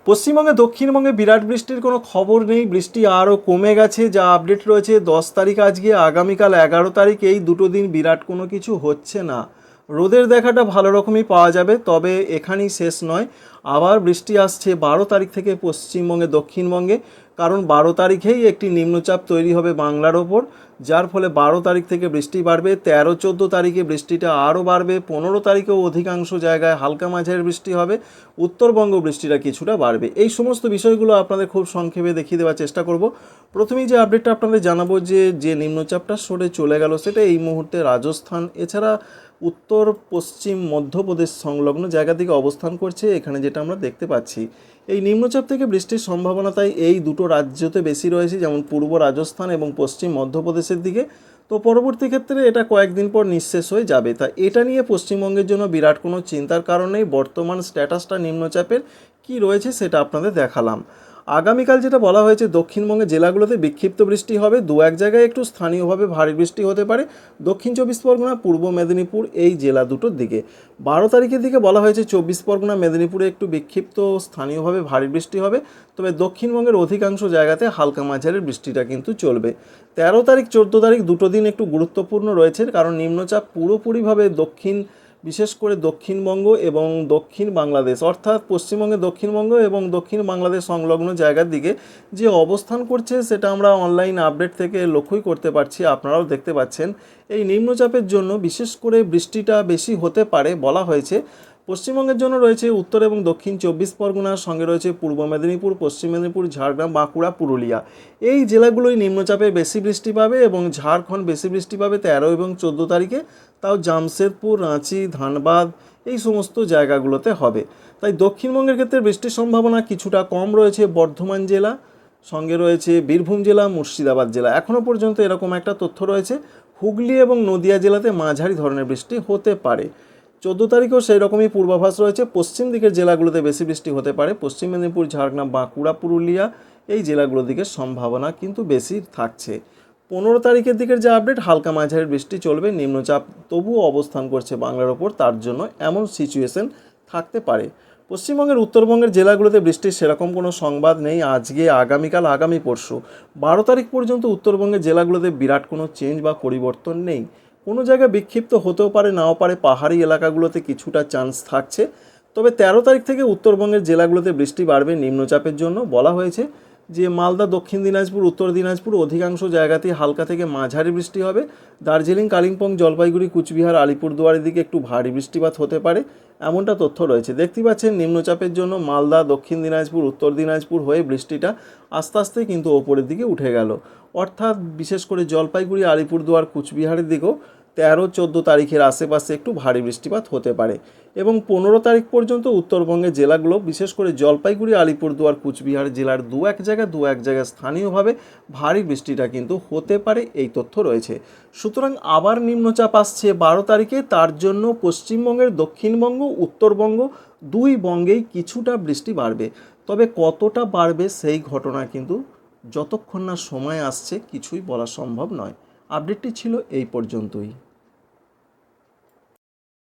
পশ্চিমবঙ্গে দক্ষিণবঙ্গে বিরাট বৃষ্টির কোনো খবর নেই। বৃষ্টি আরও কমে গেছে। যা আপডেট রয়েছে 10 তারিখ আজকে, আগামীকাল 11 তারিখ, এই দুটো দিন বিরাট কোনো কিছু হচ্ছে না। রোদের দেখাটা ভালো রকমই পাওয়া যাবে, তবে এখানেই শেষ নয়। আবার বৃষ্টি আসছে 12 তারিখ থেকে পশ্চিমবঙ্গে দক্ষিণবঙ্গে, কারণ 12 তারিখেই একটি নিম্নচাপ তৈরি হবে বাংলার ওপর, যার ফলে 12 তারিখ থেকে বৃষ্টি বাড়বে। 13-14 তারিখে বৃষ্টিটা আরও বাড়বে। 15 তারিখেও অধিকাংশ জায়গায় হালকা মাঝারি বৃষ্টি হবে। উত্তরবঙ্গ বৃষ্টিটা কিছুটা বাড়বে। এই সমস্ত বিষয়গুলো আপনাদের খুব সংক্ষেপে দেখিয়ে দেওয়ার চেষ্টা করব। প্রথমেই যে আপডেটটা আপনাদের জানাবো, যে নিম্নচাপটা সরে চলে গেল সেটা এই মুহূর্তে রাজস্থান এছাড়া উত্তর পশ্চিম মধ্যপ্রদেশ সংলগ্ন জায়গা থেকে অবস্থান করছে। এখানে যেটা আমরা দেখতে পাচ্ছি, এই নিম্নচাপ থেকে বৃষ্টির সম্ভাবনা তাই এই দুটো রাজ্যতে বেশি রয়েছে, যেমন পূর্ব রাজস্থান এবং পশ্চিম মধ্যপ্রদেশের দিকে। তো পরবর্তী ক্ষেত্রে এটা কয়েকদিন পর নিঃশেষ হয়ে যাবে। তা এটা নিয়ে পশ্চিমবঙ্গের জন্য বিরাট কোনো চিন্তার কারণ নেই। বর্তমান স্ট্যাটাসটা নিম্নচাপের কি রয়েছে সেটা আপনাদের দেখালাম। আগামীকাল যেটা বলা হয়েছে, দক্ষিণবঙ্গের জেলাগুলোতে বিক্ষিপ্ত বৃষ্টি হবে। দু এক জায়গায় একটু স্থানীয়ভাবে ভারী বৃষ্টি হতে পারে দক্ষিণ চব্বিশ পরগনা, পূর্ব মেদিনীপুর এই জেলা দুটোর দিকে। 12 তারিখের দিকে বলা হয়েছে 24 পরগনা, মেদিনীপুরে একটু বিক্ষিপ্ত স্থানীয়ভাবে ভারী বৃষ্টি হবে, তবে দক্ষিণবঙ্গের অধিকাংশ জায়গাতে হালকা মাঝারি বৃষ্টিটা কিন্তু চলবে। 13 তারিখ 14 তারিখ দুটো দিন একটু গুরুত্বপূর্ণ রয়েছে, কারণ নিম্নচাপ পুরোপুরিভাবে বিশেষ করে দক্ষিণবঙ্গ এবং দক্ষিণ বাংলাদেশ, অর্থাৎ পশ্চিমবঙ্গে দক্ষিণবঙ্গ এবং দক্ষিণ বাংলাদেশ সংলগ্ন জায়গার দিকে যে অবস্থান করছে সেটা আমরা অনলাইন আপডেট থেকে লক্ষ্যই করতে পারছি, আপনারাও দেখতে পাচ্ছেন। এই নিম্নচাপের জন্য বিশেষ করে বৃষ্টিটা বেশি হতে পারে বলা হয়েছে। পশ্চিমবঙ্গের জন্য রয়েছে উত্তর এবং দক্ষিণ 24 পরগনার সঙ্গে রয়েছে পূর্ব মেদিনীপুর, পশ্চিম মেদিনীপুর, ঝাড়গ্রাম, বাঁকুড়া, পুরুলিয়া। এই জেলাগুলোই নিম্নচাপে বেশি বৃষ্টি পাবে এবং ঝাড়খণ্ড বেশি বৃষ্টি পাবে 13 এবং 14 তারিখে। তাও জামশেদপুর, রাঁচি, ধানবাদ এই সমস্ত জায়গাগুলোতে হবে। তাই দক্ষিণবঙ্গের ক্ষেত্রে বৃষ্টির সম্ভাবনা কিছুটা কম রয়েছে বর্ধমান জেলা, সঙ্গে রয়েছে বীরভূম জেলা, মুর্শিদাবাদ জেলা। এখনও পর্যন্ত এরকম একটা তথ্য রয়েছে। হুগলি এবং নদিয়া জেলাতে মাঝারি ধরনের বৃষ্টি হতে পারে। 14 তারিখেও সেই রকমই পূর্বাভাস রয়েছে। পশ্চিম দিকের জেলাগুলোতে বেশি বৃষ্টি হতে পারে। পশ্চিম মেদিনীপুর, ঝাড়গ্রাম, বাঁকুড়া, পুরুলিয়া এই জেলাগুলোর দিকে সম্ভাবনা কিন্তু বেশি থাকছে। 15 তারিখের দিকের যে আপডেট, হালকা মাঝারি বৃষ্টি চলবে। নিম্নচাপ তবুও অবস্থান করছে বাংলার ওপর, তার জন্য এমন সিচুয়েশন থাকতে পারে। পশ্চিমবঙ্গের উত্তরবঙ্গের জেলাগুলোতে বৃষ্টির সেরকম কোনো সংবাদ নেই আজকে, আগামীকাল, আগামী পরশু। 12 তারিখ পর্যন্ত উত্তরবঙ্গের জেলাগুলোতে বিরাট কোনো চেঞ্জ বা পরিবর্তন নেই। কোনো জায়গায় বিক্ষিপ্ত হতেও পারে, নাও পারে। পাহাড়ি এলাকাগুলোতে কিছুটা চান্স থাকছে। তবে 13 তারিখ থেকে উত্তরবঙ্গের জেলাগুলোতে বৃষ্টি বাড়বে নিম্নচাপের জন্য। বলা হয়েছে যে মালদা, দক্ষিণ দিনাজপুর, উত্তর দিনাজপুর অধিকাংশ জায়গাতেই হালকা থেকে মাঝারি বৃষ্টি হবে। দার্জিলিং, কালিম্পং, জলপাইগুড়ি, কুচবিহার, আলিপুরদুয়ারের দিকে একটু ভারী বৃষ্টিপাত হতে পারে, এমনটা তথ্য রয়েছে। দেখতে পাচ্ছেন নিম্নচাপের জন্য মালদা, দক্ষিণ দিনাজপুর, উত্তর দিনাজপুর হয়ে বৃষ্টিটা আস্তে আস্তে কিন্তু ওপরের দিকে উঠে গেল। অর্থাৎ বিশেষ করে জলপাইগুড়ি, আলিপুরদুয়ার, কুচবিহারের দিকেও 13-14 তারিখের আশেপাশে একটু ভারী বৃষ্টিপাত হতে পারে। এবং 15 তারিখ পর্যন্ত উত্তরবঙ্গের জেলাগুলো, বিশেষ করে জলপাইগুড়ি, আলিপুরদুয়ার, কুচবিহার জেলার দু এক জায়গায় স্থানীয়ভাবে ভারী বৃষ্টিটা কিন্তু হতে পারে, এই তথ্য রয়েছে। সুতরাং আবার নিম্নচাপ আসছে 12 তারিখে, তার জন্য পশ্চিমবঙ্গের দক্ষিণবঙ্গ, উত্তরবঙ্গ দুই বঙ্গেই কিছুটা বৃষ্টি বাড়বে। তবে কতটা বাড়বে সেই ঘটনা কিন্তু যতক্ষণ না সময় আসছে কিছুই বলা সম্ভব নয়। আপডেটটি ছিল এই পর্যন্তই।